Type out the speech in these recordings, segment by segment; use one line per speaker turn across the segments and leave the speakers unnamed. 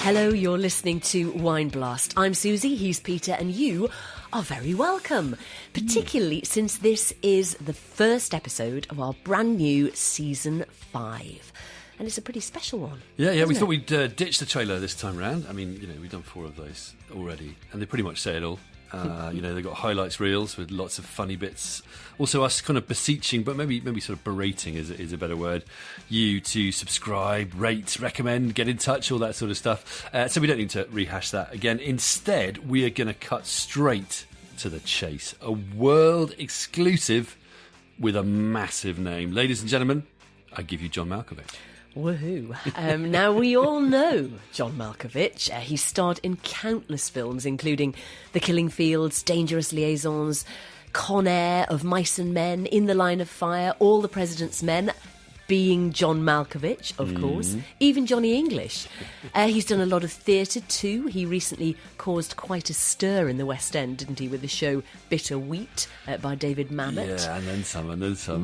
Hello, you're listening to Wine Blast. I'm Susie, he's Peter, and you are very welcome, particularly since this is the first episode of our brand new Season 5. And it's a pretty special one.
Yeah, we thought we'd ditch the trailer this time round. I mean, we've done 4 of those already, and they pretty much say it all. They've got highlights reels with lots of funny bits. Also, us kind of beseeching, but maybe sort of berating is a better word, you to subscribe, rate, recommend, get in touch, all that sort of stuff. So we don't need to rehash that again. Instead, we are going to cut straight to the chase. A world exclusive with a massive name. Ladies and gentlemen, I give you John Malkovich.
Woohoo. Now, we all know John Malkovich. He starred in countless films, including The Killing Fields, Dangerous Liaisons, Con Air, Of Mice and Men, In the Line of Fire, All the President's Men, being John Malkovich, of course, even Johnny English. He's done a lot of theatre too. He recently caused quite a stir in the West End, didn't he, with the show Bitter Wheat by David Mamet.
Yeah, and then some.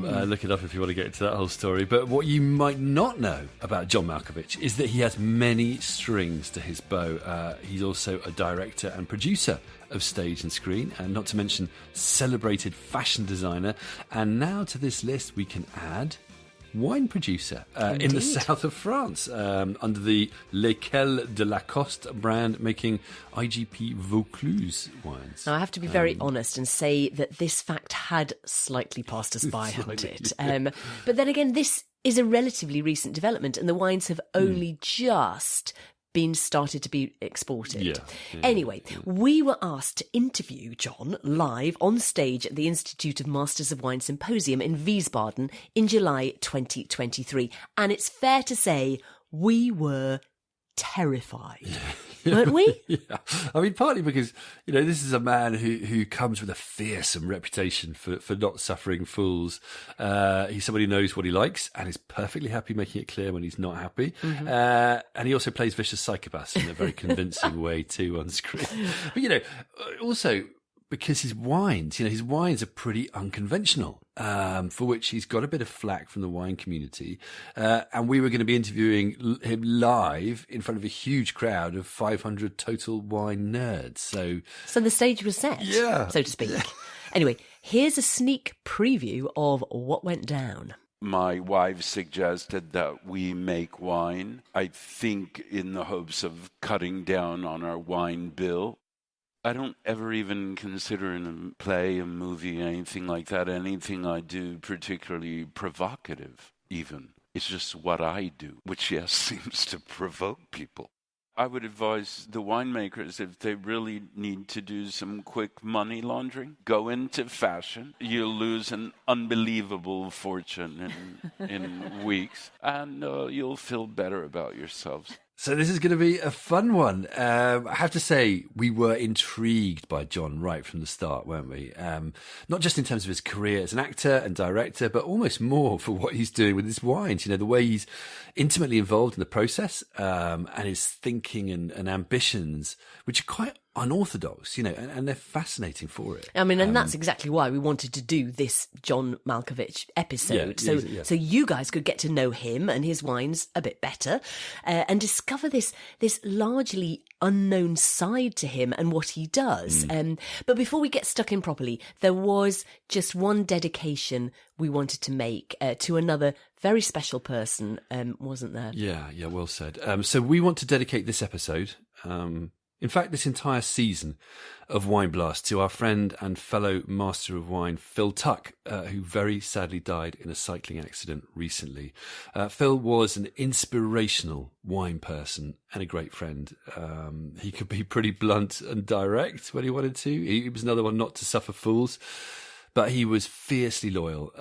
Look it up if you want to get into that whole story. But what you might not know about John Malkovich is that he has many strings to his bow. He's also a director and producer of stage and screen, and not to mention celebrated fashion designer. And now to this list we can add wine producer in the south of France under the Quelles de La Coste brand, making IGP Vaucluse wines.
Now, I have to be very honest and say that this fact had slightly passed us by, hadn't it? But then again, this is a relatively recent development, and the wines have only just been started to be exported. Anyway, we were asked to interview John live on stage at the Institute of Masters of Wine Symposium in Wiesbaden in July 2023. And it's fair to say we were terrified. Weren't we?
Yeah. I mean, partly because, this is a man who comes with a fearsome reputation for not suffering fools. He's somebody who knows what he likes and is perfectly happy making it clear when he's not happy. And he also plays vicious psychopaths in a very convincing way too on screen. But, also because his wines are pretty unconventional, for which he's got a bit of flack from the wine community. And we were going to be interviewing him live in front of a huge crowd of 500 total wine nerds. So
the stage was set, so to speak. Anyway, here's a sneak preview of what went down.
My wife suggested that we make wine, I think in the hopes of cutting down on our wine bill. I don't ever even consider in a play, a movie, anything like that, anything I do particularly provocative, even. It's just what I do, which, yes, seems to provoke people. I would advise the winemakers, if they really need to do some quick money laundering, go into fashion. You'll lose an unbelievable fortune in weeks, and you'll feel better about yourselves.
So this is going to be a fun one. I have to say, we were intrigued by John right from the start, weren't we? Not just in terms of his career as an actor and director, but almost more for what he's doing with his wines. The way he's intimately involved in the process, and his thinking and ambitions, which are quite unorthodox, and they're fascinating for it.
I mean, and that's exactly why we wanted to do this John Malkovich episode. So you guys could get to know him and his wines a bit better, and discover this largely unknown side to him and what he does. But before we get stuck in properly, there was just one dedication we wanted to make to another very special person, wasn't there?
Yeah, well said. So we want to dedicate this episode, in fact, this entire season of Wine Blast, to our friend and fellow master of wine, Phil Tuck, who very sadly died in a cycling accident recently. Phil was an inspirational wine person and a great friend. He could be pretty blunt and direct when he wanted to. He was another one not to suffer fools, but he was fiercely loyal,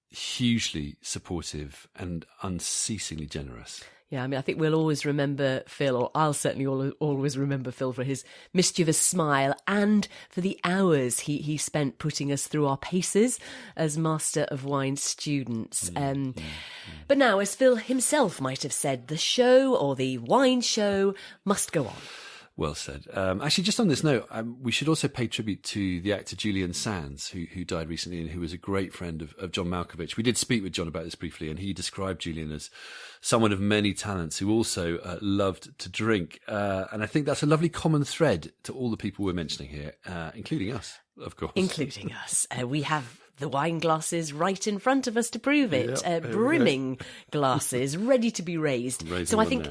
hugely supportive and unceasingly generous.
Yeah, I mean, I think we'll always remember Phil, or I'll certainly always remember Phil for his mischievous smile and for the hours he spent putting us through our paces as Master of Wine students. But now, as Phil himself might have said, the show, or the wine show, must go on.
Well said. Actually, just on this note, we should also pay tribute to the actor Julian Sands, who died recently and who was a great friend of John Malkovich. We did speak with John about this briefly, and he described Julian as someone of many talents who also loved to drink. And I think that's a lovely common thread to all the people we're mentioning here, including us, of course.
Including us. We have the wine glasses right in front of us to prove it. Brimming glasses ready to be raised. So I think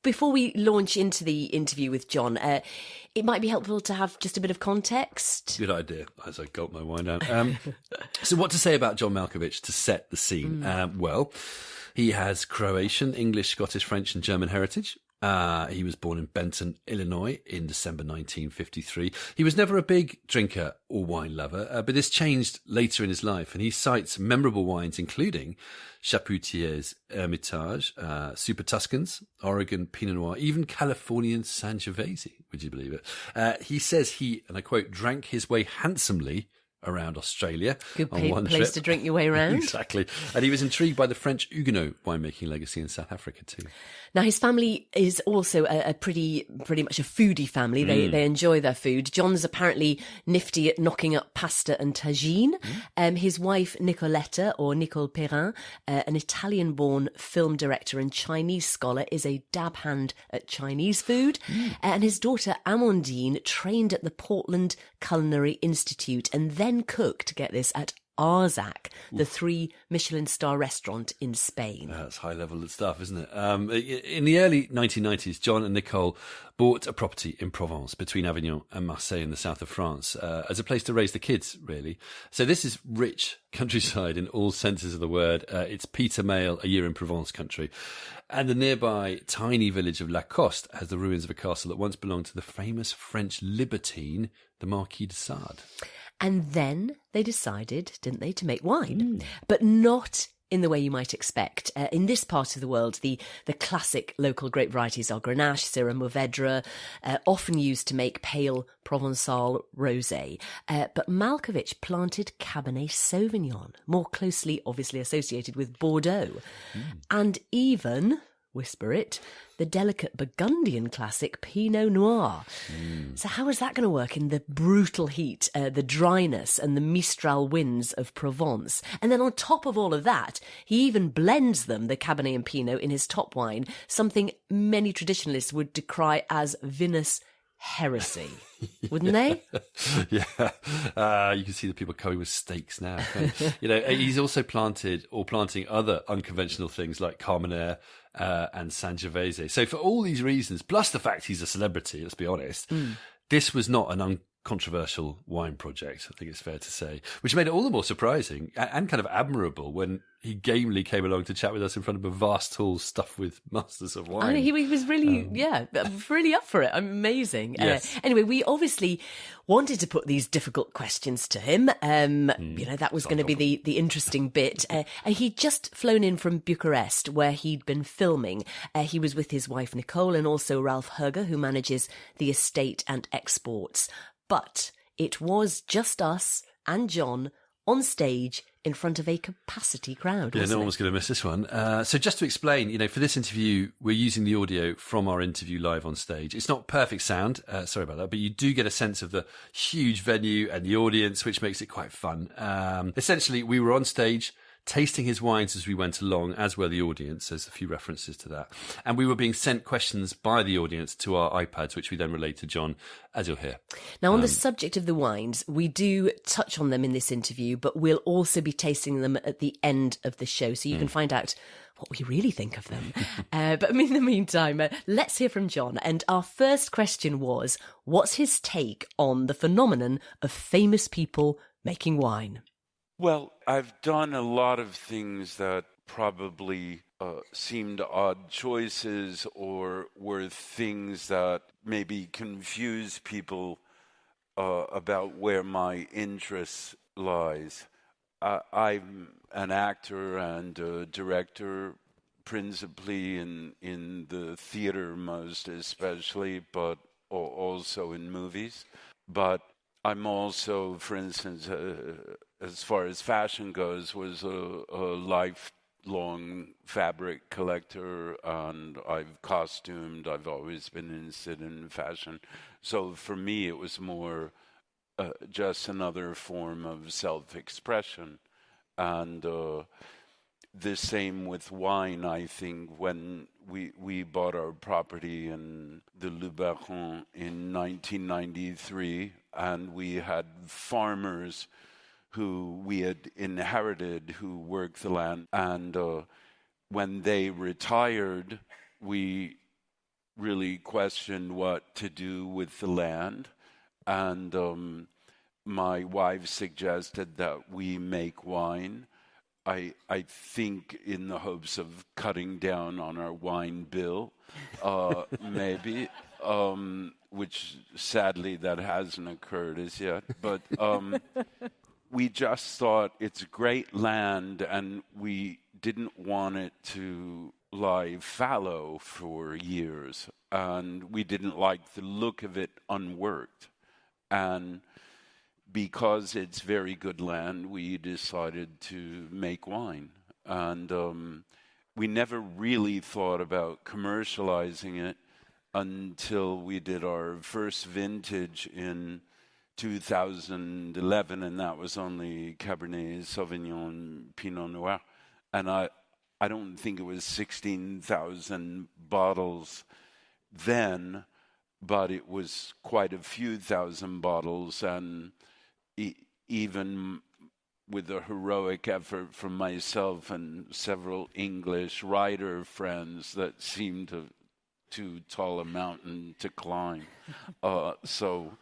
before we launch into the interview with John, it might be helpful to have just a bit of context.
Good idea, as I gulp my wine down. So what to say about John Malkovich to set the scene? Well, he has Croatian, English, Scottish, French and German heritage. He was born in Benton, Illinois in December 1953. He was never a big drinker or wine lover, but this changed later in his life, and he cites memorable wines including Chapoutier's Hermitage, Super Tuscans, Oregon Pinot Noir, even Californian Sangiovese. Would you believe it? He says he, and I quote, drank his way handsomely around Australia.
Good
on one
place
trip.
to drink your way around.
Exactly. And he was intrigued by the French Huguenot winemaking legacy in South Africa too.
Now, his family is also a pretty much a foodie family. They enjoy their food. John's apparently nifty at knocking up pasta and tagine. His wife, Nicoletta, or Nicole Perrin, an Italian-born film director and Chinese scholar, is a dab hand at Chinese food. And his daughter, Amandine, trained at the Portland Culinary Institute and then cooked, get this, at Arzac, the 3 Michelin star restaurant in Spain.
That's high level stuff, isn't it? In the early 1990s, John and Nicole bought a property in Provence between Avignon and Marseille in the south of France as a place to raise the kids, really. So this is rich countryside in all senses of the word. It's Peter Mail, a year in Provence country. And the nearby tiny village of La Coste has the ruins of a castle that once belonged to the famous French libertine, the Marquis de Sade.
And then they decided, didn't they, to make wine, but not in the way you might expect. In this part of the world, the classic local grape varieties are Grenache, Syrah, Mourvèdre, often used to make pale Provençal rosé. But Malkovich planted Cabernet Sauvignon, more closely obviously associated with Bordeaux. And even, whisper it, the delicate Burgundian classic Pinot Noir. So how is that going to work in the brutal heat, the dryness and the Mistral winds of Provence? And then on top of all of that, he even blends them, the Cabernet and Pinot, in his top wine, something many traditionalists would decry as vinous heresy. Wouldn't they?
Yeah. You can see the people coming with stakes now. He's also planting other unconventional things like Carmenere and Sangiovese. So for all these reasons, plus the fact he's a celebrity, let's be honest, this was not an uncontroversial wine project, I think it's fair to say, which made it all the more surprising and kind of admirable when he gamely came along to chat with us in front of a vast hall stuffed with masters of wine.
I know, he was really, really up for it. Amazing.
Yes.
Anyway, we obviously wanted to put these difficult questions to him. That was going to be the interesting bit. He'd just flown in from Bucharest, where he'd been filming. He was with his wife, Nicole, and also Ralph Herger, who manages the estate and exports. But it was just us and John on stage in front of a capacity crowd.
Yeah, no one was going to miss this one. So just to explain, for this interview, we're using the audio from our interview live on stage. It's not perfect sound, sorry about that, but you do get a sense of the huge venue and the audience, which makes it quite fun. Essentially, we were on stage tasting his wines as we went along, as were the audience. There's a few references to that. And we were being sent questions by the audience to our iPads, which we then relayed to John, as you'll hear.
Now, on the subject of the wines, we do touch on them in this interview, but we'll also be tasting them at the end of the show, so you can find out what we really think of them. But in the meantime, let's hear from John. And our first question was, what's his take on the phenomenon of famous people making wine?
Well, I've done a lot of things that probably seemed odd choices or were things that maybe confuse people about where my interest lies. I'm an actor and a director, principally in the theater most especially, but also in movies. But I'm also, for instance, as far as fashion goes, was a long fabric collector, and I've costumed. I've always been interested in fashion. So for me, it was more just another form of self-expression. And the same with wine, I think. When we bought our property in the Luberon in 1993, and we had farmers who we had inherited who worked the land. And when they retired, we really questioned what to do with the land. And my wife suggested that we make wine. I think in the hopes of cutting down on our wine bill, maybe, which sadly that hasn't occurred as yet. But we just thought it's great land, and we didn't want it to lie fallow for years, and we didn't like the look of it unworked. And because it's very good land, we decided to make wine. And we never really thought about commercializing it until we did our first vintage in 2011, and that was only Cabernet Sauvignon and Pinot Noir. And I don't think it was 16,000 bottles then, but it was quite a few thousand bottles. And even with a heroic effort from myself and several English writer friends, that seemed too tall a mountain to climb. So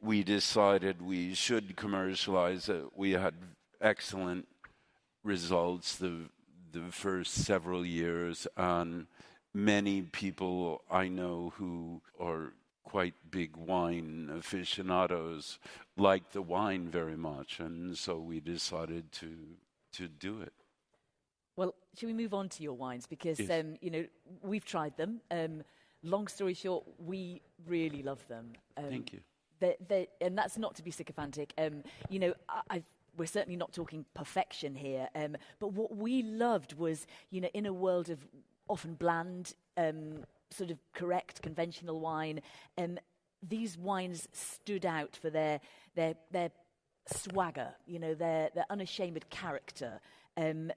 we decided we should commercialize it. We had excellent results the first several years, and many people I know who are quite big wine aficionados like the wine very much, and so we decided to do it.
Well, should we move on to your wines? Because,
Yes.
We've tried them. Long story short, we really love them.
Thank you.
And that's not to be sycophantic. We're certainly not talking perfection here. But what we loved was, in a world of often bland, sort of correct, conventional wine, these wines stood out for their swagger, their unashamed character.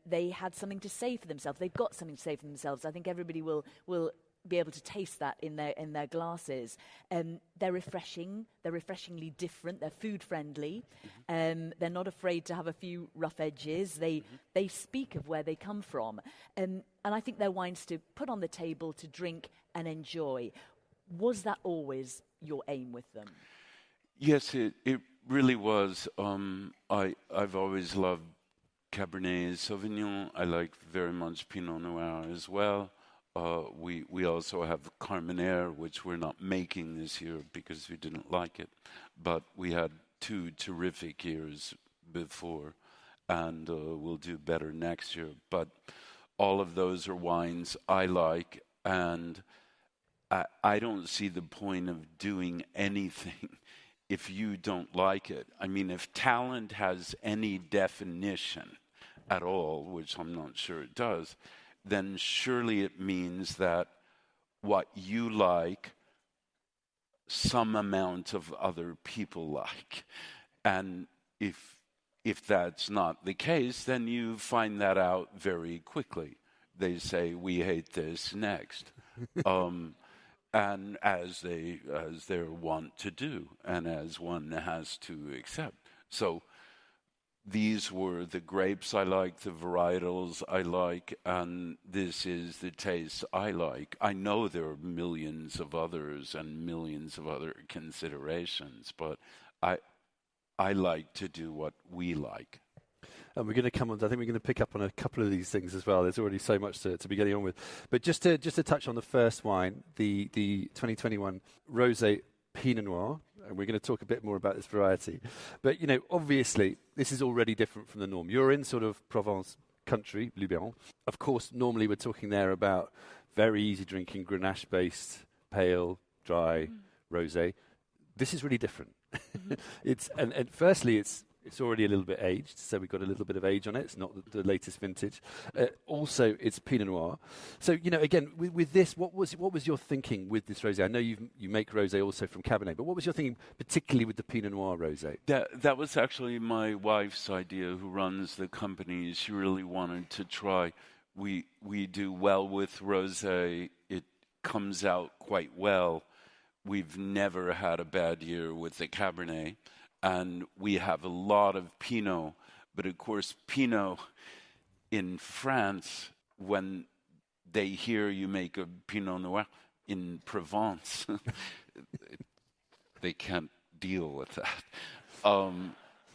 They had something to say for themselves. They've got something to say for themselves. I think everybody will be able to taste that in their glasses. They're refreshing. They're refreshingly different. They're food friendly. They're not afraid to have a few rough edges. They speak of where they come from. And I think they're wines to put on the table, to drink and enjoy. Was that always your aim with them?
Yes, it really was. I've always loved Cabernet Sauvignon. I like very much Pinot Noir as well. We also have Carmenere, which we're not making this year because we didn't like it. But we had 2 terrific years before, and we'll do better next year. But all of those are wines I like, and I don't see the point of doing anything if you don't like it. I mean, if talent has any definition at all, which I'm not sure it does, then surely it means that what you like, some amount of other people like. And if that's not the case, then you find that out very quickly. They say, we hate this, next. And as they're wont to do, and as one has to accept. So these were the grapes I like, the varietals I like, and this is the taste I like. I know there are millions of others and millions of other considerations, but I like to do what we like.
And we're going to come on. I think we're going to pick up on a couple of these things as well. There's already so much to be getting on with. But just to touch on the first wine, the 2021 rosé Pinot Noir. And we're going to talk a bit more about this variety. But, obviously, this is already different from the norm. You're in sort of Provence country, Luberon. Of course, normally we're talking there about very easy drinking, Grenache-based, pale, dry, rosé. This is really different. And firstly, it's It's already a little bit aged, so we've got a little bit of age on it. It's not the latest vintage. Also, it's Pinot Noir. So, again, with this, what was your thinking with this rosé? I know you make rosé also from Cabernet, but what was your thinking particularly with the Pinot Noir rosé?
That was actually my wife's idea, who runs the company. She really wanted to try. We do well with rosé. It comes out quite well. We've never had a bad year with the Cabernet. And we have a lot of Pinot, but of course, Pinot in France, when they hear you make a Pinot Noir in Provence, they can't deal with that.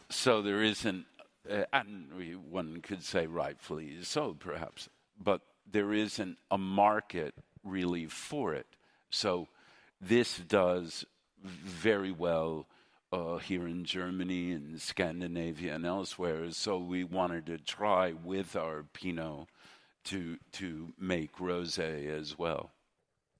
So there isn't, and one could say rightfully so, perhaps, but there isn't a market really for it. So this does very well here in Germany and Scandinavia and elsewhere. So we wanted to try with our Pinot to make rosé as well.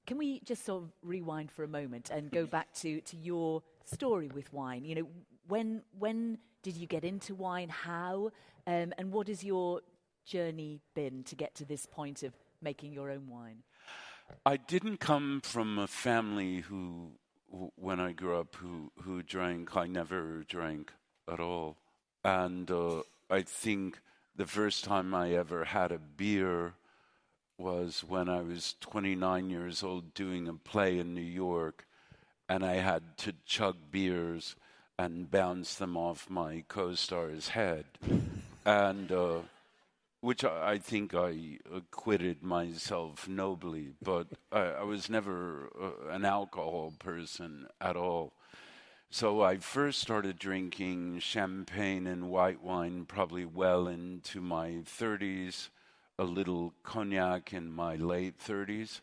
Can we just sort of rewind for a moment and go back to your story with wine? When did you get into wine? How? And what has your journey been to get to this point of making your own wine?
I didn't come from a family who, when I grew up, who drank. I never drank at all. And I think the first time I ever had a beer was when I was 29 years old doing a play in New York, and I had to chug beers and bounce them off my co-star's head. And which I think I acquitted myself nobly, but I was never an alcohol person at all. So I first started drinking champagne and white wine probably well into my 30s, a little cognac in my late 30s,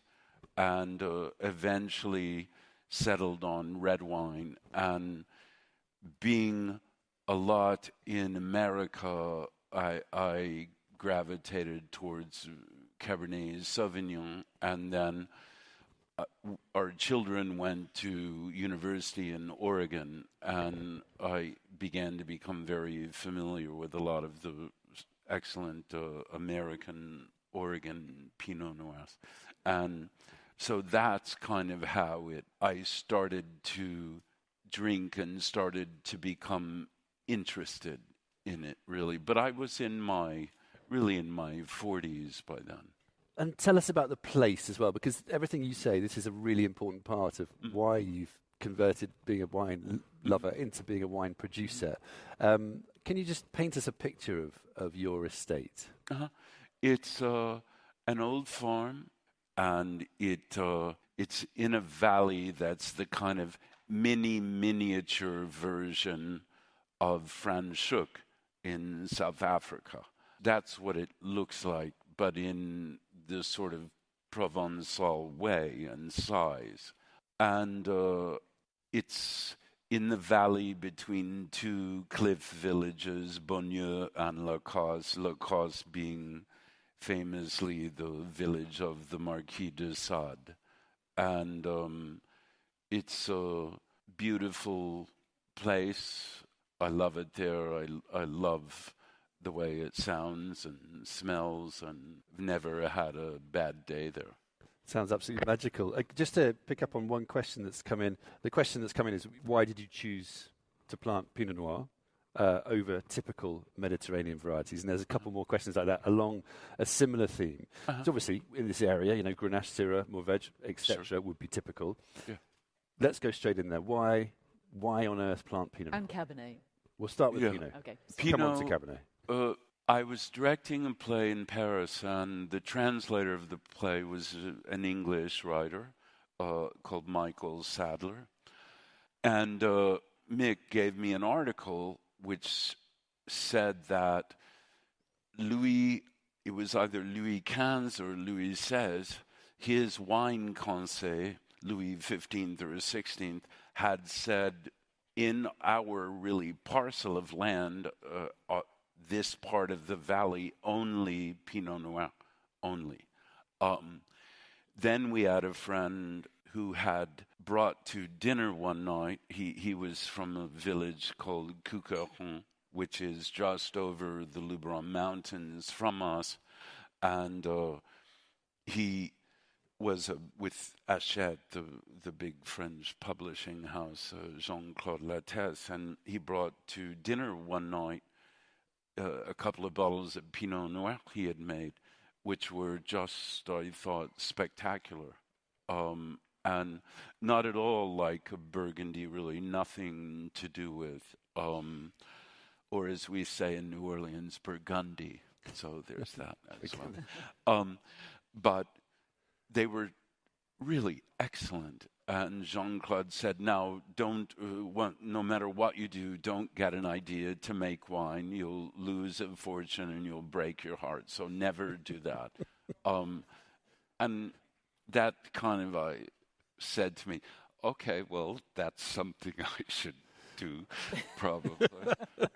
and eventually settled on red wine. And being a lot in America, I gravitated towards Cabernet Sauvignon, and then our children went to university in Oregon, and I began to become very familiar with a lot of the excellent American Oregon Pinot Noirs. And so that's kind of how I started to drink and started to become interested in it, really. But I was in my 40s by then.
And tell us about the place as well, because everything you say, this is a really important part of why you've converted being a wine lover into being a wine producer. Can you just paint us a picture of your estate?
It's an old farm, and it's in a valley that's the kind of miniature version of Franschhoek in South Africa. That's what it looks like, but in the sort of Provençal way and size. And it's in the valley between two cliff villages, Bonnieu and La Coste, La Coste being famously the village of the Marquis de Sade. And it's a beautiful place. I love it there. I love the way it sounds and smells, and I've never had a bad day there.
Sounds absolutely magical. Just to pick up on one question that's come in, the question that's come in is, why did you choose to plant Pinot Noir over typical Mediterranean varieties? And there's a couple more questions like that along a similar theme. So obviously, in this area, Grenache, Syrah, Mourvedre, etc. would be typical. Yeah. Let's go straight in there. Why on earth plant Pinot Noir?
And Cabernet.
We'll start with Pinot.
Okay.
Come on to Cabernet.
I was directing a play in Paris, and the translator of the play was an English writer called Michael Sadler. And Mick gave me an article which said that it was either Louis XV or Louis XVI, his wine conseil, Louis XV or XVI, had said, in our really parcel of land, this part of the valley, only Pinot Noir, only. Then we had a friend who had brought to dinner one night. He was from a village called Cuqueron, which is just over the Luberon Mountains from us. And he was with Hachette, the big French publishing house, Jean-Claude Lattès, and he brought to dinner one night a couple of bottles of Pinot Noir he had made, which were just, I thought, spectacular. And not at all like a Burgundy, really nothing to do with, or as we say in New Orleans, Burgundy. So there's that as well. But they were really excellent. And Jean-Claude said, now, no matter what you do, don't get an idea to make wine. You'll lose a fortune and you'll break your heart. So never do that. And that kind of, I said to me, okay, well, that's something I should do, probably,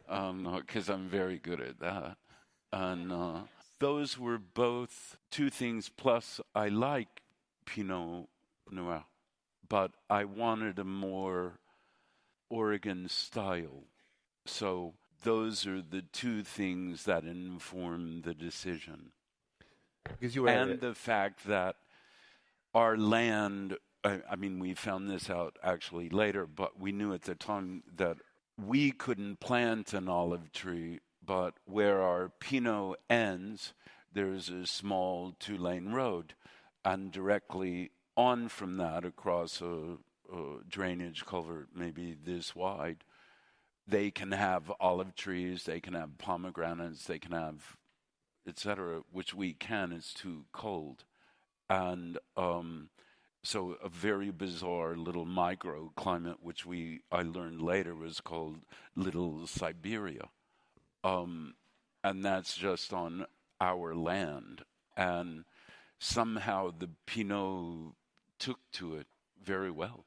because I'm very good at that. And those were both two things. Plus, I like Pinot Noir, but I wanted a more Oregon style. So those are the two things that inform the decision. And the fact that our land, I mean, we found this out actually later, but we knew at the time that we couldn't plant an olive tree, but where our Pinot ends, there's a small 2-lane road, and directly on from that, across a drainage culvert maybe this wide, they can have olive trees, they can have pomegranates, they can have, etc., which we can. It's too cold. And so a very bizarre little microclimate, which I learned later was called Little Siberia. And that's just on our land. And somehow the Pinot took to it very well.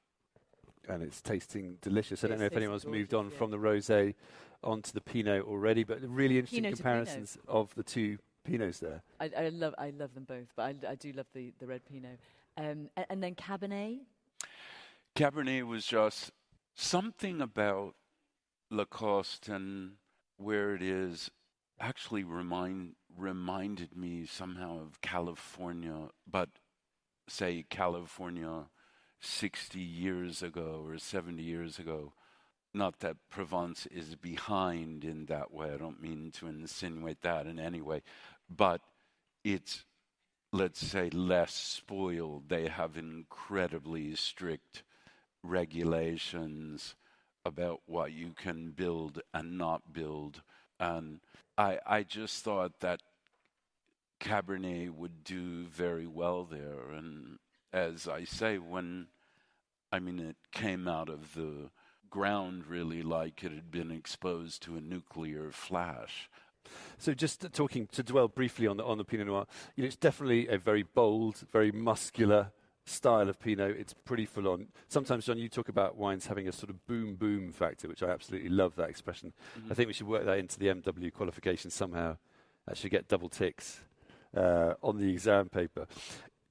And it's tasting delicious. I don't know if anyone's moved on from the rosé onto the Pinot already, but really interesting comparisons of the two Pinots there.
I love them both, but I do love the red Pinot. And then Cabernet?
Cabernet was just something about La Coste and where it is actually reminded me somehow of California, but say California 60 years ago or 70 years ago. Not that Provence is behind in that way. I don't mean to insinuate that in any way. But it's, let's say, less spoiled. They have incredibly strict regulations about what you can build and not build. And I just thought that Cabernet would do very well there. And as I say, it came out of the ground really like it had been exposed to a nuclear flash.
So just to dwell briefly on the Pinot Noir, it's definitely a very bold, very muscular style of Pinot. It's pretty full on. Sometimes, John, you talk about wines having a sort of boom factor, which I absolutely love that expression. Mm-hmm. I think we should work that into the MW qualification somehow. That should get double ticks on the exam paper.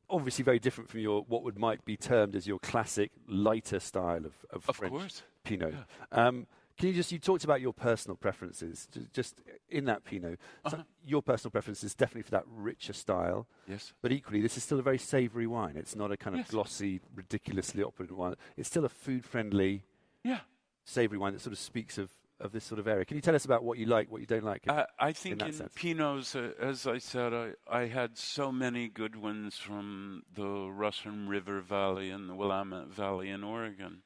Obviously very different from what might be termed as your classic lighter style of French
course.
Pinot.
Yeah.
Can you talk about your personal preferences, just in that Pinot? So your personal preference is definitely for that richer style.
Yes.
But equally, this is still a very savoury wine. It's not a kind of glossy, ridiculously opulent wine. It's still a food-friendly, savoury wine that sort of speaks of this sort of area. Can you tell us about what you like, what you don't like?
I think in Pinots, as I said, I had so many good ones from the Russian River Valley and the Willamette Valley in Oregon.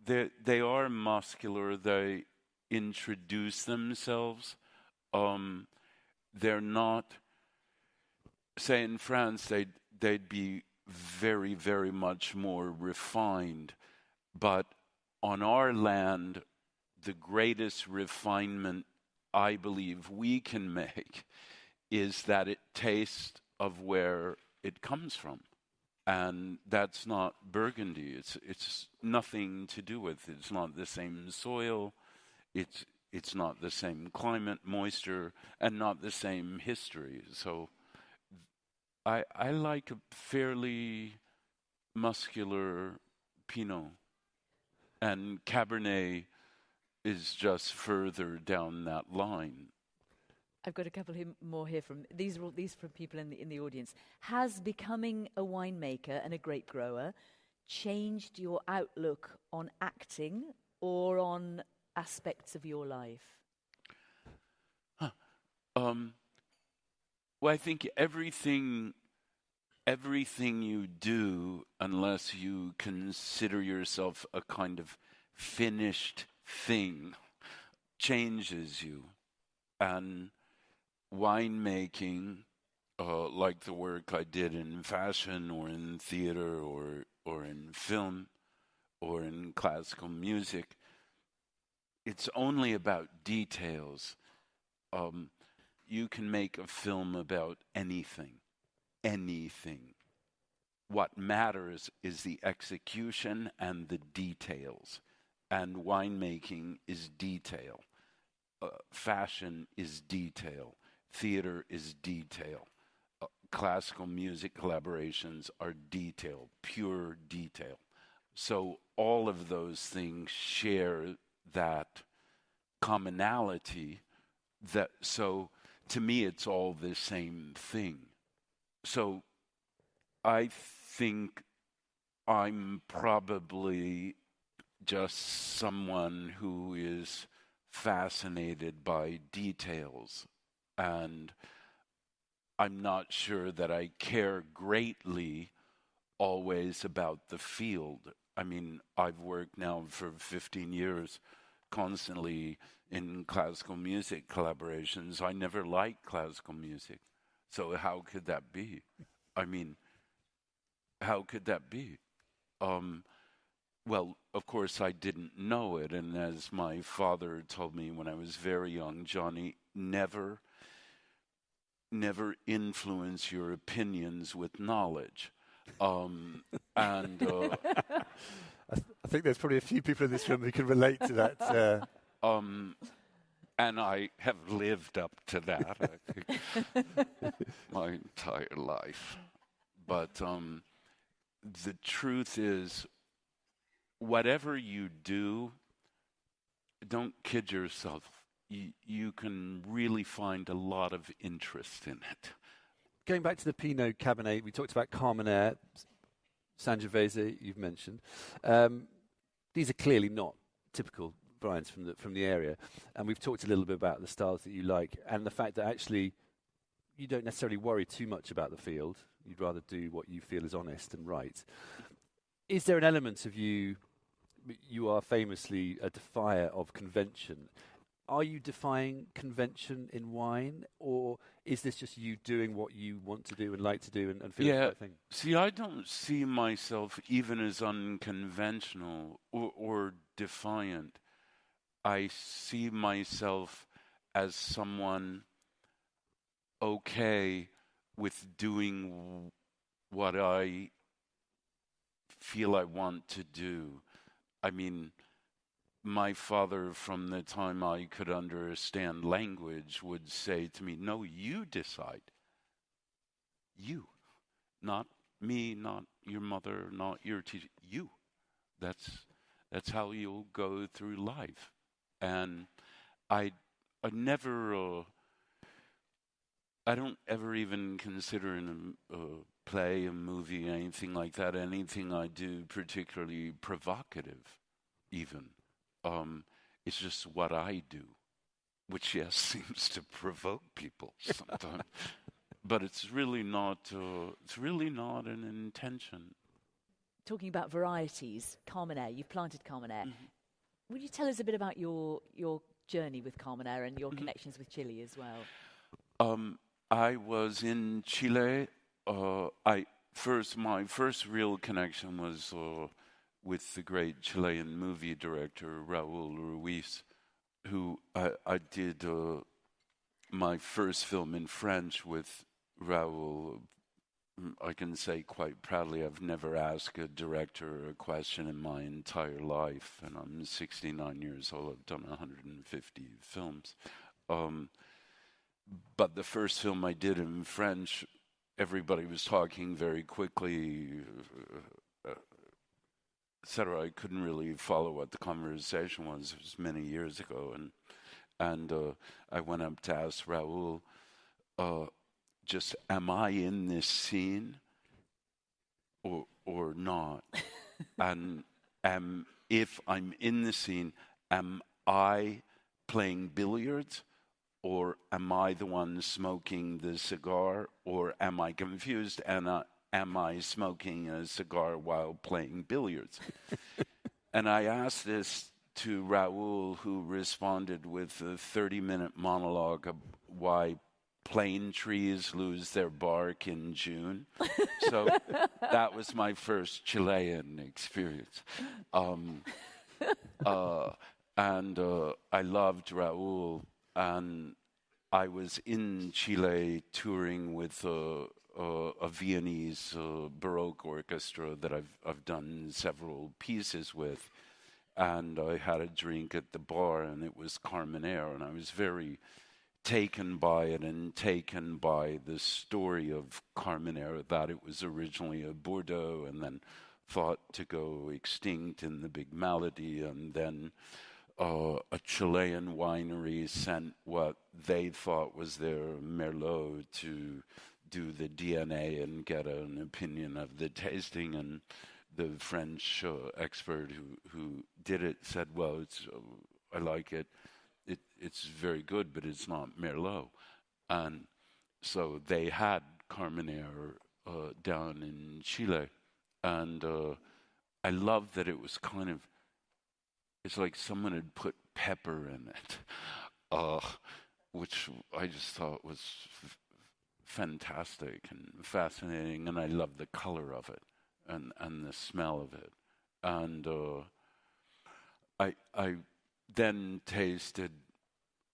They are muscular. They introduce themselves. They're not, say in France, they'd be very, very much more refined. But on our land, the greatest refinement I believe we can make is that it tastes of where it comes from. And that's not Burgundy. It's nothing to do with it. It's not the same soil. It's not the same climate, moisture, and not the same history. So I like a fairly muscular Pinot. And Cabernet is just further down that line.
I've got a couple more here from these from people in the audience. Has becoming a winemaker and a grape grower changed your outlook on acting or on aspects of your life?
Well, I think everything you do, unless you consider yourself a kind of finished thing, changes you. And winemaking, like the work I did in fashion or in theater or in film or in classical music, it's only about details. You can make a film about anything. What matters is the execution and the details. And winemaking is detail. Fashion is detail. Theater is detail. Classical music collaborations are detail, pure detail. So all of those things share that commonality. So to me, it's all the same thing. So I think I'm probably just someone who is fascinated by details, and I'm not sure that I care greatly always about the field. I mean, I've worked now for 15 years constantly in classical music collaborations. I never liked classical music. So how could that be? I mean, how could that be? Well, of course, I didn't know it. And as my father told me when I was very young, Johnny, never influence your opinions with knowledge. I
think there's probably a few people in this room who can relate to that.
And I have lived up to that, I think, my entire life. But the truth is, whatever you do, don't kid yourself. You can really find a lot of interest in it.
Going back to the Pinot Cabernet, we talked about Carmenere, Sangiovese, you've mentioned. These are clearly not typical variants from the area, and we've talked a little bit about the styles that you like and the fact that actually you don't necessarily worry too much about the field. You'd rather do what you feel is honest and right. Is there an element of you are famously a defier of convention. Are you defying convention in wine, or is this just you doing what you want to do and like to do and feel the right thing?
See, I don't see myself even as unconventional or defiant. I see myself as someone okay with doing what I feel I want to do. I mean, my father, from the time I could understand language, would say to me, no, you decide. You. Not me, not your mother, not your teacher. You. That's how you'll go through life. And I don't ever even consider in a play, a movie, anything like that, anything I do particularly provocative, even. It's just what I do, which, yes, seems to provoke people sometimes. But it's really not an intention.
Talking about varieties, Carmenere, you've planted Carmenere. Mm-hmm. Would you tell us a bit about your journey with Carmenere and your connections with Chile as well?
I was in Chile. My first real connection was with the great Chilean movie director Raúl Ruiz, who I did my first film in French with Raúl. I can say quite proudly I've never asked a director a question in my entire life, and I'm 69 years old. I've done 150 films. But the first film I did in French, everybody was talking very quickly. etc. I couldn't really follow what the conversation was. It was many years ago, and I went up to ask Raoul, just am I in this scene or not? And if I'm in the scene, am I playing billiards, or am I the one smoking the cigar, or am I confused and am I smoking a cigar while playing billiards? And I asked this to Raoul, who responded with a 30-minute monologue of why plane trees lose their bark in June. So that was my first Chilean experience. And I loved Raoul, and I was in Chile touring with a Viennese Baroque orchestra that I've done several pieces with, and I had a drink at the bar, and it was Carmenere, and I was very taken by it and taken by the story of Carmenere, that it was originally a Bordeaux and then thought to go extinct in the big malady, and then a Chilean winery sent what they thought was their Merlot to do the DNA and get an opinion of the tasting, and the French expert who did it said, well, I like it. It's very good, but it's not Merlot. And so they had Carmenere down in Chile, and I love that it was kind of, it's like someone had put pepper in it, which I just thought was fantastic and fascinating, and I love the color of it and the smell of it. And I then tasted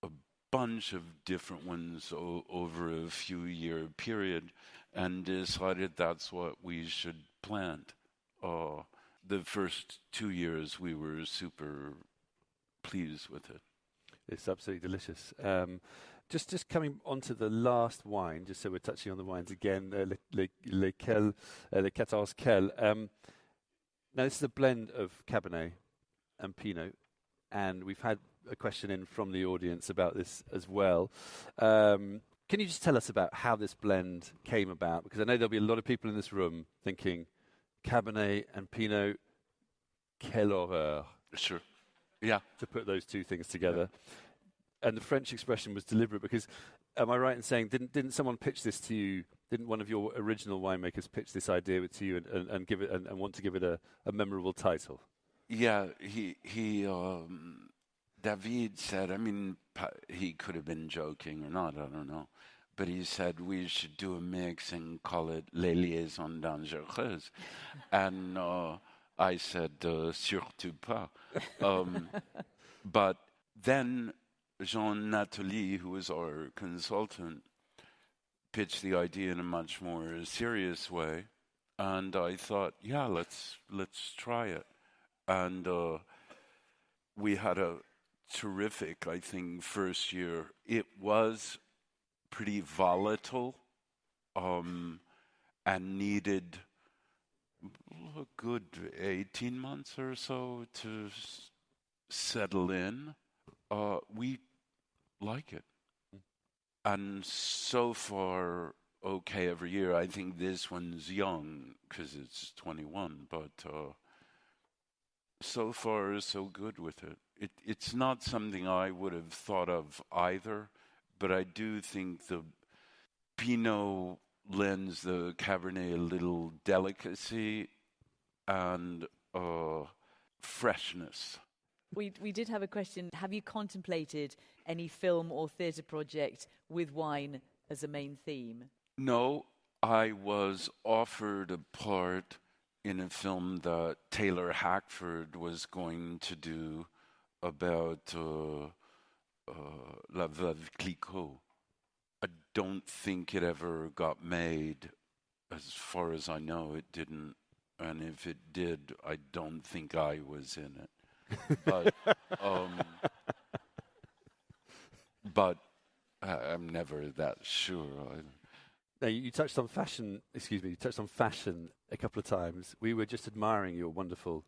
a bunch of different ones over a few year period and decided that's what we should plant. The first 2 years we were super pleased with it.
It's absolutely delicious. Just coming on to the last wine, just so we're touching on the wines again, les Quatorze Quelles. Now, this is a blend of Cabernet and Pinot, and we've had a question in from the audience about this as well. Can you just tell us about how this blend came about? Because I know there'll be a lot of people in this room thinking, Cabernet and Pinot, quelle horreur.
Sure. Yeah.
To put those two things together. Yeah. And the French expression was deliberate because, am I right in saying, didn't someone pitch this to you? Didn't one of your original winemakers pitch this idea to you and give it and want to give it a memorable title?
Yeah, he David said, I mean, he could have been joking or not, I don't know. But he said we should do a mix and call it Les Liaisons Dangereuses. And I said, surtout pas. But then Jean Nathalie, who was our consultant, pitched the idea in a much more serious way. And I thought, yeah, let's try it. And we had a terrific, I think, first year. It was pretty volatile and needed a good 18 months or so to settle in. We like it. And so far, okay every year. I think this one's young because it's 21, but so far so good with it. It's not something I would have thought of either, but I do think the Pinot lends the Cabernet a little delicacy and freshness.
We did have a question. Have you contemplated any film or theatre project with wine as a main theme?
No, I was offered a part in a film that Taylor Hackford was going to do about La Veuve Clicquot. I don't think it ever got made. As far as I know, it didn't. And if it did, I don't think I was in it. But I'm never that sure.
Now, you touched on fashion. You touched on fashion a couple of times. We were just admiring your wonderful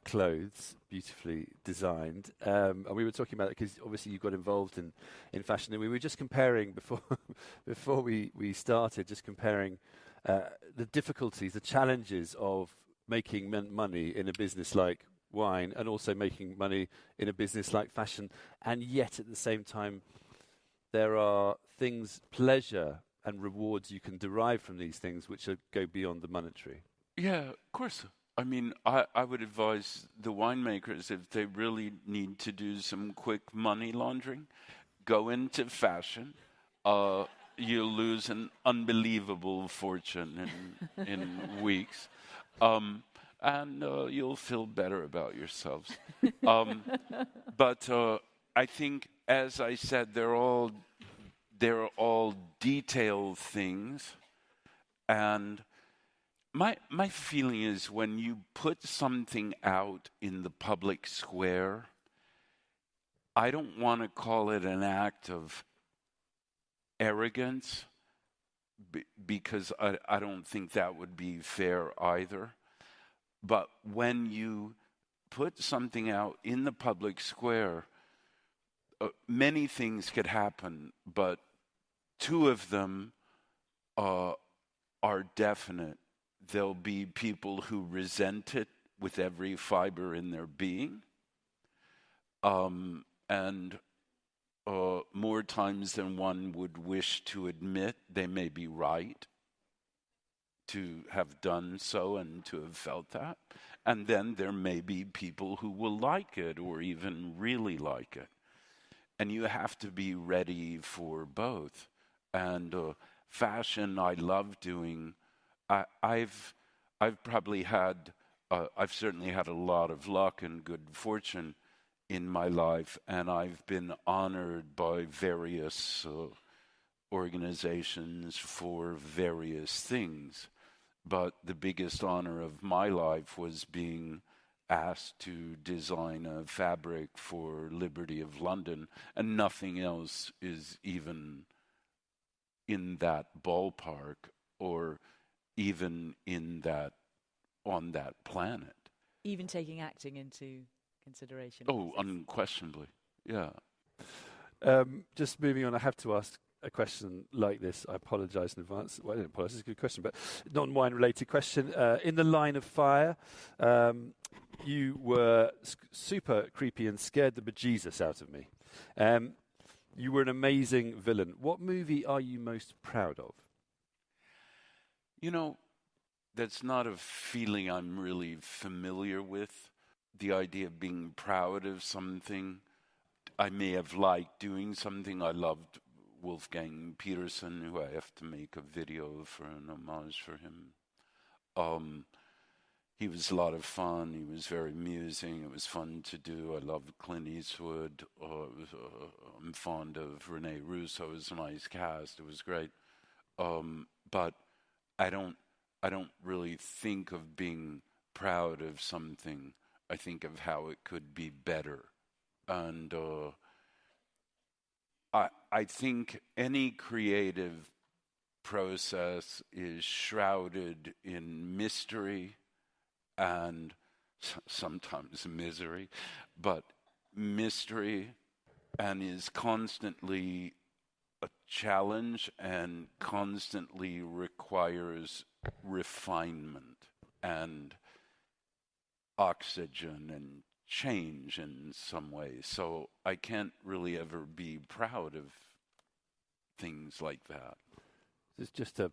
clothes, beautifully designed. And we were talking about it because obviously you got involved in fashion, and we were just comparing before we started, just comparing the difficulties, the challenges of making money in a business like wine, and also making money in a business like fashion, and yet at the same time there are things, pleasure and rewards you can derive from these things which go beyond the monetary.
Yeah, of course. I mean, I would advise the winemakers, if they really need to do some quick money laundering, go into fashion. You'll lose an unbelievable fortune in weeks. And you'll feel better about yourselves. But I think, as I said, they're all detailed things. And my feeling is, when you put something out in the public square, I don't want to call it an act of arrogance, because I don't think that would be fair either. But when you put something out in the public square, many things could happen, but two of them are definite. There'll be people who resent it with every fiber in their being. And more times than one would wish to admit, they may be right to have done so and to have felt that. And then there may be people who will like it, or even really like it. And you have to be ready for both. And fashion, I love doing. I've probably had, I've certainly had a lot of luck and good fortune in my life, and I've been honored by various organizations for various things. But the biggest honor of my life was being asked to design a fabric for Liberty of London, and nothing else is even in that ballpark, or even on that planet.
Even taking acting into consideration.
Oh, unquestionably, yeah.
Just moving on, I have to ask a question like this. I apologise in advance. Well, I don't apologise, it's a good question, but non-wine related question. In The Line of Fire, you were super creepy and scared the bejesus out of me. You were an amazing villain. What movie are you most proud of?
You know, that's not a feeling I'm really familiar with. The idea of being proud of something. I may have liked doing something. I loved Wolfgang Peterson, who I have to make a video for an homage for him. He was a lot of fun. He was very amusing. It was fun to do. I loved Clint Eastwood. I'm fond of Rene Russo. It was a nice cast. It was great. But I don't really think of being proud of something. I think of how it could be better. And I think any creative process is shrouded in mystery and sometimes misery, but mystery, and is constantly a challenge and constantly requires refinement and oxygen and change in some ways. So I can't really ever be proud of things like that.
Just to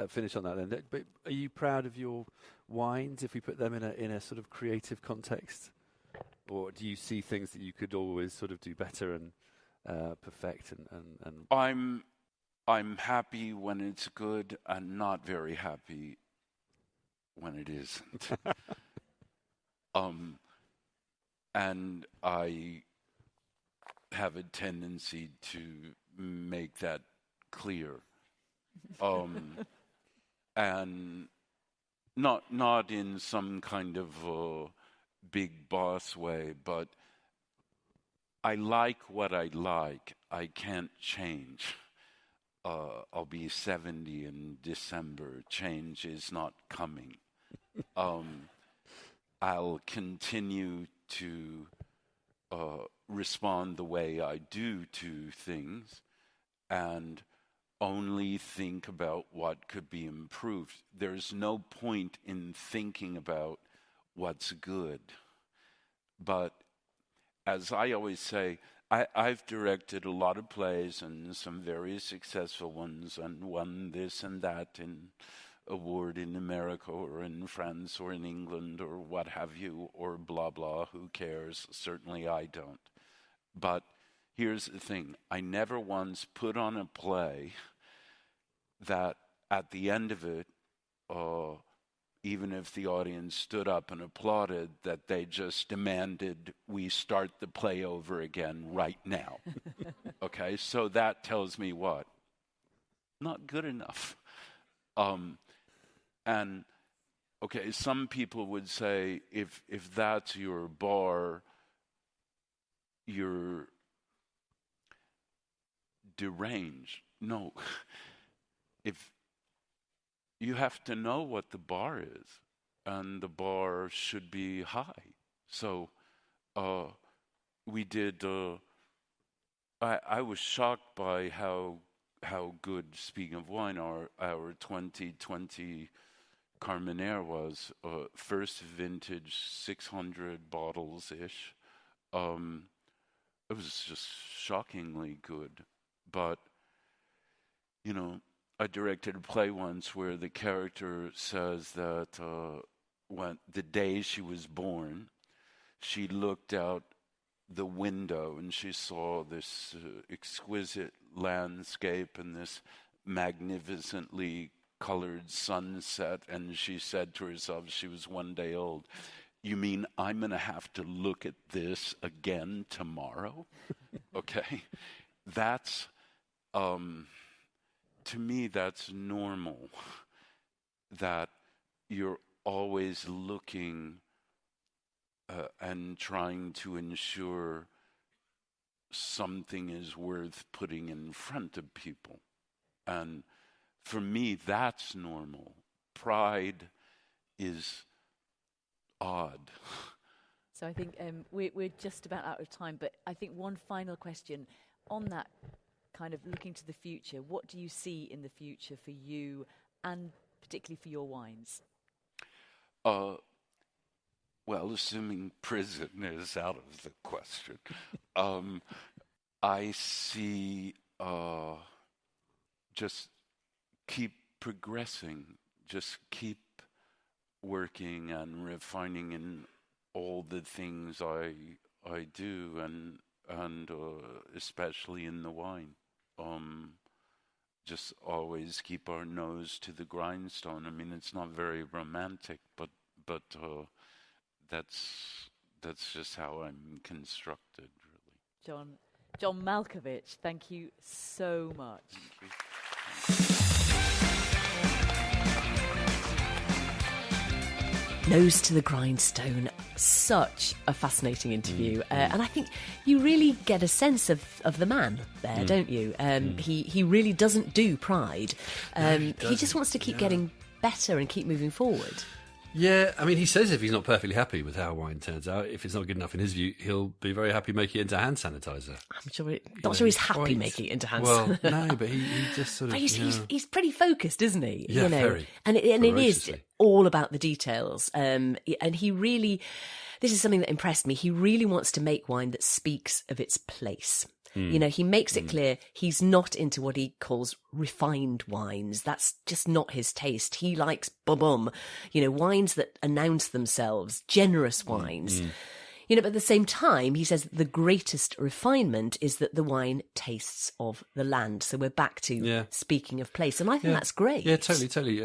finish on that then, but are you proud of your wines if we put them in a sort of creative context? Or do you see things that you could always sort of do better and perfect? And
I'm happy when it's good and not very happy when it isn't. And I have a tendency to make that clear. And not in some kind of big boss way, but I like what I like. I can't change. I'll be 70 in December. Change is not coming. I'll continue to respond the way I do to things and only think about what could be improved. There's no point in thinking about what's good. But as I always say, I've directed a lot of plays and some very successful ones and won this and that in award in America or in France or in England or what have you, or blah, blah, who cares? Certainly I don't. But here's the thing. I never once put on a play that at the end of it, even if the audience stood up and applauded, that they just demanded we start the play over again right now. Okay, so that tells me what? Not good enough. And, okay, some people would say if that's your bar, you're deranged. No. If you have to know what the bar is, and the bar should be high. So we did, I was shocked by how good, speaking of wine, our 2020 Carmenere was. First vintage, 600 bottles-ish. It was just shockingly good. But, you know, I directed a play once where the character says that when the day she was born, she looked out the window and she saw this exquisite landscape and this magnificently colored sunset, and she said to herself, she was 1 day old, "You mean I'm going to have to look at this again tomorrow?" Okay, that's to me that's normal, that you're always looking and trying to ensure something is worth putting in front of people. And for me, that's normal. Pride is odd.
So I think we're just about out of time, but I think one final question on that kind of looking to the future. What do you see in the future for you and particularly for your wines?
Well, assuming prison is out of the question, I see just keep progressing, just keep working and refining in all the things I do, and especially in the wine. Just always keep our nose to the grindstone. I mean, it's not very romantic, but that's just how I'm constructed, really.
John Malkovich, thank you so much.
Thank you.
Nose to the grindstone. Such a fascinating interview. And I think you really get a sense of the man there, don't you? He really doesn't do pride. He just wants to keep getting better and keep moving forward.
Yeah, I mean, he says if he's not perfectly happy with how wine turns out, if it's not good enough in his view, he'll be very happy making it into hand sanitizer.
I'm sure not sure he's happy making it into hand sanitizer.
Well, no, but he just sort of...
But he's pretty focused, isn't he?
Yeah, very.
And it is all about the details. And he really... This is something that impressed me. He really wants to make wine that speaks of its place. You know, he makes it clear he's not into what he calls refined wines. That's just not his taste. He likes wines that announce themselves, generous wines. You know, but at the same time, he says the greatest refinement is that the wine tastes of the land. So we're back to speaking of place. And I think that's great.
Yeah, totally.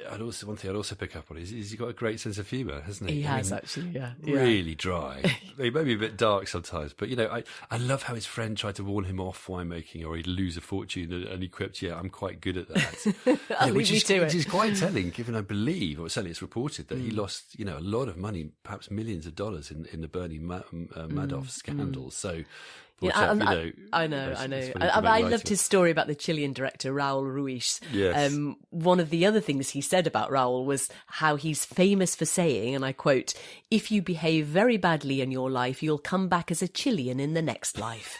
One thing I'd also pick up on is he's got a great sense of humour, hasn't he?
He has, actually,
Really dry. He may be a bit dark sometimes, but, you know, I love how his friend tried to warn him off winemaking or he'd lose a fortune, and he quipped, I'm quite good at that. Which is quite telling, given I believe, or certainly it's reported, that he lost, a lot of money, perhaps millions of dollars in the Bernie Madoff scandal. So,
I know. I loved his story about the Chilean director, Raul Ruiz.
Yes.
One of the other things he said about Raul was how he's famous for saying, and I quote, "If you behave very badly in your life, you'll come back as a Chilean in the next life."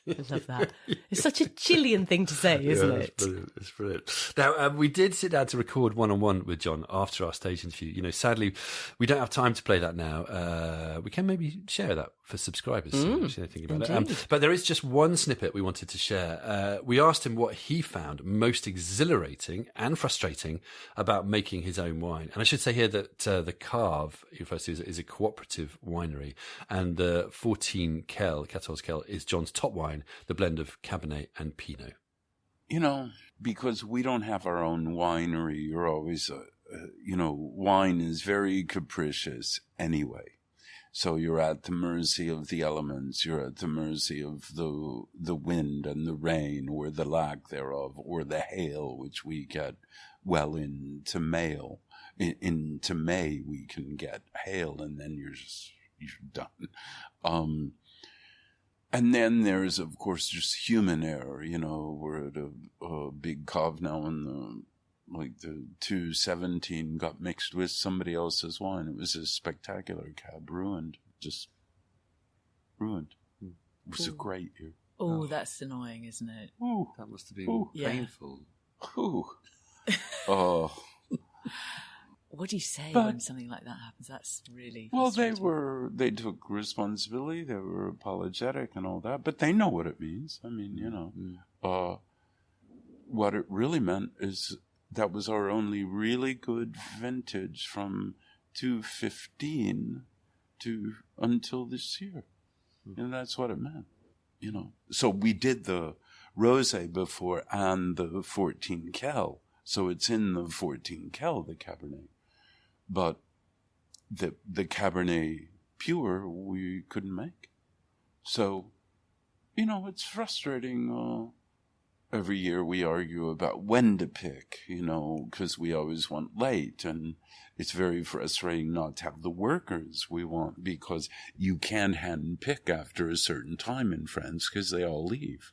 I love that. It's such a Chilean thing to say, isn't it?
Brilliant. It's brilliant. Now, we did sit down to record one-on-one with John after our stage interview. Sadly, we don't have time to play that now. We can maybe share that for subscribers. Thinking about it. But there is just one snippet we wanted to share. We asked him what he found most exhilarating and frustrating about making his own wine. And I should say here that the Carve, he refers to, is a cooperative winery. And the 14 Kell is John's top wine, the blend of Cabernet and Pinot.
Because we don't have our own winery, you're always, wine is very capricious anyway. So you're at the mercy of the elements. You're at the mercy of the wind and the rain, or the lack thereof, or the hail, which we get well into May. Into May we can get hail, and then you're done. And then there's, of course, just human error. We're at a big cave now, and the 217 got mixed with somebody else's wine. It was a spectacular cab, just ruined. It was a great year.
Oh, that's annoying, isn't it?
Ooh.
That must have been painful.
Ooh. Oh.
What do you say when something like that happens? That's really
they took responsibility. They were apologetic and all that, but they know what it means. I mean, what it really meant is that was our only really good vintage from 2015 until this year. And that's what it meant, So we did the rosé before and the 14 Kell. So it's in the 14 Kell, the Cabernet. But the Cabernet pure we couldn't make. So, it's frustrating. Every year we argue about when to pick, because we always want late. And it's very frustrating not to have the workers we want, because you can't hand pick after a certain time in France because they all leave.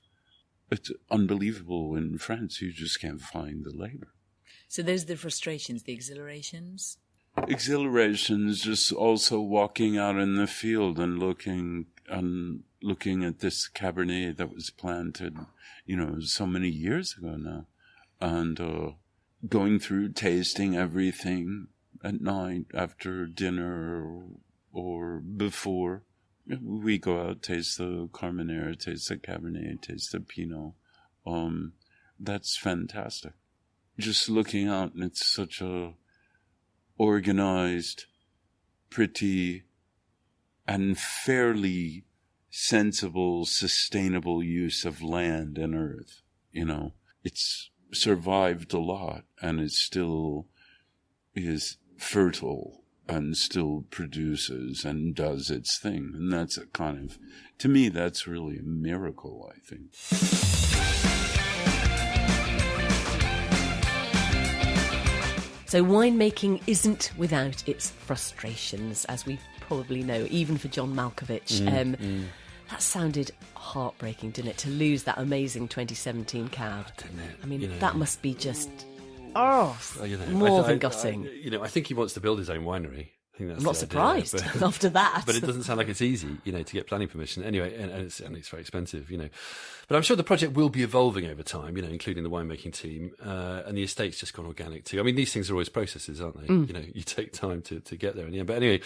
It's unbelievable in France. You just can't find the labor.
So those are the frustrations, the exhilarations?
Exhilarations, just also walking out in the field and looking at this Cabernet that was planted, so many years ago now, and going through tasting everything at night after dinner or before. We go out, taste the Carmenere, taste the Cabernet, taste the Pinot. That's fantastic. Just looking out, and it's such a organized, pretty, and fairly sensible, sustainable use of land and earth. It's survived a lot, and it still is fertile and still produces and does its thing. And that's to me, that's really a miracle, I think.
So winemaking isn't without its frustrations, as we probably know, even for John Malkovich. That sounded heartbreaking, didn't it, to lose that amazing 2017 cab?
Didn't it?
I mean, that must be just more than gutting.
I think he wants to build his own winery. I think that's
I'm not surprised after that.
But it doesn't sound like it's easy, to get planning permission. Anyway, and it's very expensive, But I'm sure the project will be evolving over time, including the winemaking team, and the estate's just gone organic too. I mean, these things are always processes, aren't they? You take time to get there in the end. But anyway,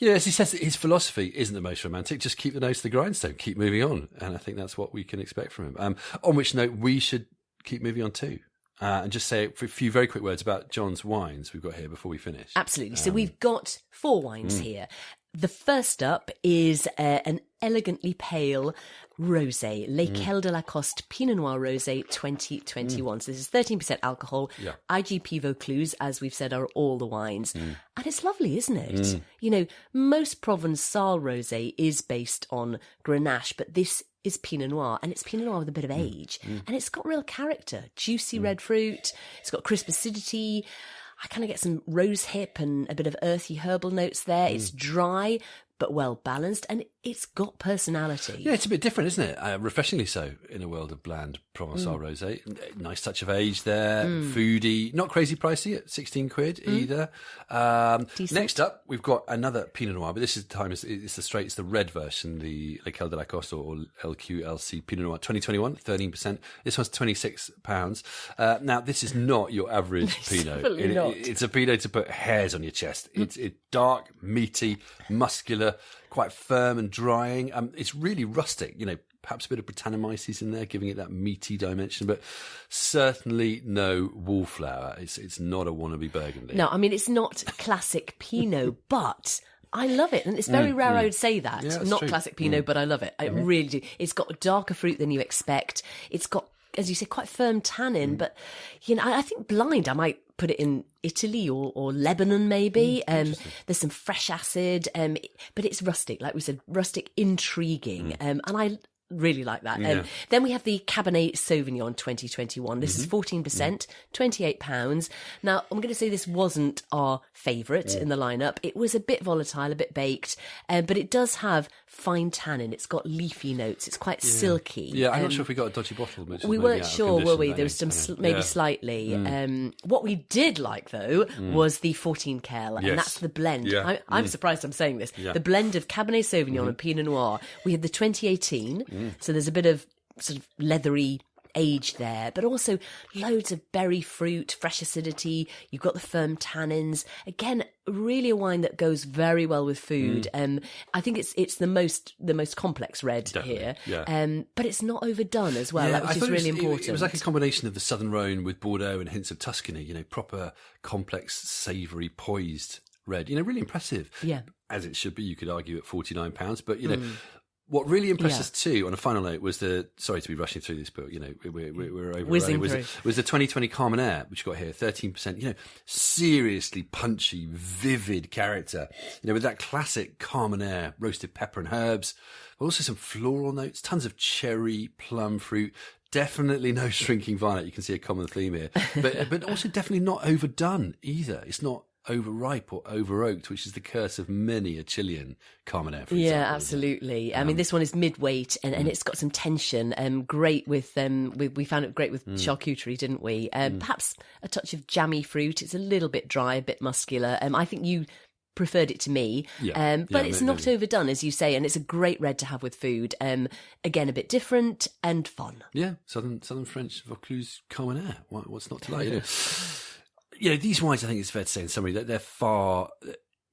as he says, his philosophy isn't the most romantic. Just keep the nose to the grindstone, keep moving on. And I think that's what we can expect from him. On which note, we should keep moving on too. And just say a few very quick words about John's wines we've got here before we finish.
Absolutely. So we've got 4 wines here. The first up is an elegantly pale rosé, Quelles de La Coste Pinot Noir Rosé 2021. So this is 13% alcohol.
Yeah.
IGP Vaucluse, as we've said, are all the wines. And it's lovely, isn't it? Most Provençal rosé is based on Grenache, but this is Pinot Noir, and it's Pinot Noir with a bit of age. And it's got real character, juicy red fruit. It's got crisp acidity. I kind of get some rose hip and a bit of earthy herbal notes there. It's dry, but well balanced, and it's got personality.
Yeah, it's a bit different, isn't it? Refreshingly so in a world of bland Provençal rosé. Nice touch of age there, foodie, not crazy pricey at 16 quid either. Next up, we've got another Pinot Noir, but this is it's the red version, the Quelles de La Coste or LQLC Pinot Noir 2021, 13%. This one's £26. Now, this is not your average Pinot. It's a Pinot to put hairs on your chest. It's dark, meaty, muscular, quite firm and drying. It's really rustic, perhaps a bit of Brettanomyces in there, giving it that meaty dimension, but certainly no wallflower. It's not a wannabe Burgundy.
No, I mean, it's not classic Pinot, but I love it. And it's very rare I would say that.
Yeah,
not
true.
classic Pinot, but I love it. I really do. It's got a darker fruit than you expect. It's got, as you say, quite firm tannin, but, I think blind, I might put it in Italy or Lebanon maybe. There's some fresh acid, but it's rustic, like we said, rustic, intriguing. And I really like that. Then we have the Cabernet Sauvignon 2021. This is 14%, £28. Now, I'm going to say this wasn't our favourite in the lineup. It was a bit volatile, a bit baked, but it does have fine tannin. It's got leafy notes. It's quite silky.
Yeah, I'm not sure if we got a dodgy bottle. Which
we weren't sure, were we? There was some maybe slightly. What we did like, though, was the 14 Quelles, and that's the blend.
Yeah.
I'm surprised I'm saying this. The blend of Cabernet Sauvignon and Pinot Noir. We had the 2018, so there's a bit of sort of leathery age there, but also loads of berry fruit, fresh acidity. You've got the firm tannins. Again, really a wine that goes very well with food. I think it's the most complex red here.
Yeah.
But it's not overdone as well, which is really important.
It was like a combination of the Southern Rhone with Bordeaux and hints of Tuscany. Proper complex, savoury, poised red. Really impressive.
Yeah,
as it should be. You could argue at £49, but what really impressed us too, on a final note, was sorry to be rushing through this, but we're over.
Whizzing
was
through.
The 2020 Carmenere, which you got here, 13%. Seriously punchy, vivid character. With that classic Carmenere roasted pepper and herbs, but also some floral notes, tons of cherry, plum fruit. Definitely no shrinking violet. You can see a common theme here, but also definitely not overdone either. It's not overripe or over-oaked, which is the curse of many a Chilean Carmenere, for example.
Yeah, absolutely. I mean, this one is mid-weight and it's got some tension. Great with, we found it great with charcuterie, didn't we? Perhaps a touch of jammy fruit. It's a little bit dry, a bit muscular. I think you preferred it to me, but it's not overdone, as you say, and it's a great red to have with food. Again, a bit different and fun.
Yeah, Southern French Vaucluse Carmenere. What's not to like? These wines, I think it's fair to say in summary, that they're far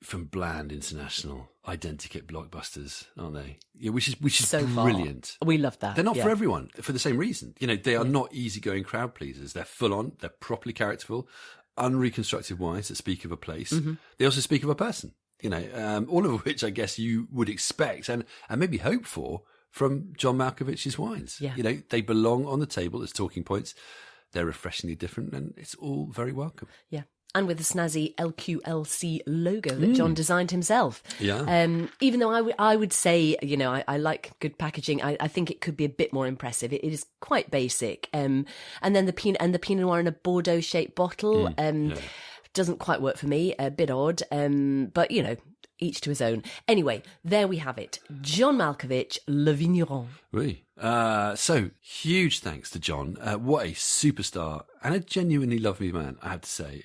from bland international identikit blockbusters, aren't they? Which is
so
brilliant.
We love that.
They're not for everyone, for the same reason. They are not easygoing crowd pleasers. They're full on. They're properly characterful, unreconstructed wines that speak of a place. They also speak of a person. All of which I guess you would expect and maybe hope for from John Malkovich's wines.
Yeah.
They belong on the table as talking points. They're refreshingly different, and it's all very welcome.
Yeah. And with the snazzy LQLC logo that John designed himself.
Yeah.
Even though I would say, I like good packaging, I think it could be a bit more impressive. It is quite basic. And then the Pinot Noir in a Bordeaux-shaped bottle doesn't quite work for me, a bit odd. But, each to his own. Anyway, there we have it. John Malkovich, Le Vigneron.
Oui. So, huge thanks to John. What a superstar and a genuinely lovely man, I have to say.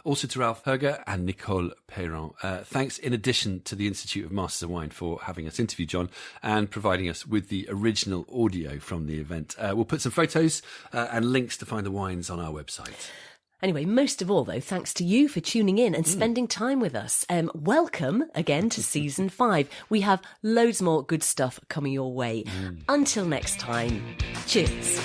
Also to Ralph Herger and Nicole Perron. Thanks in addition to the Institute of Masters of Wine for having us interview John and providing us with the original audio from the event. We'll put some photos and links to find the wines on our website.
Anyway, most of all, though, thanks to you for tuning in and spending time with us. Welcome again to Season 5. We have loads more good stuff coming your way. Until next time, cheers.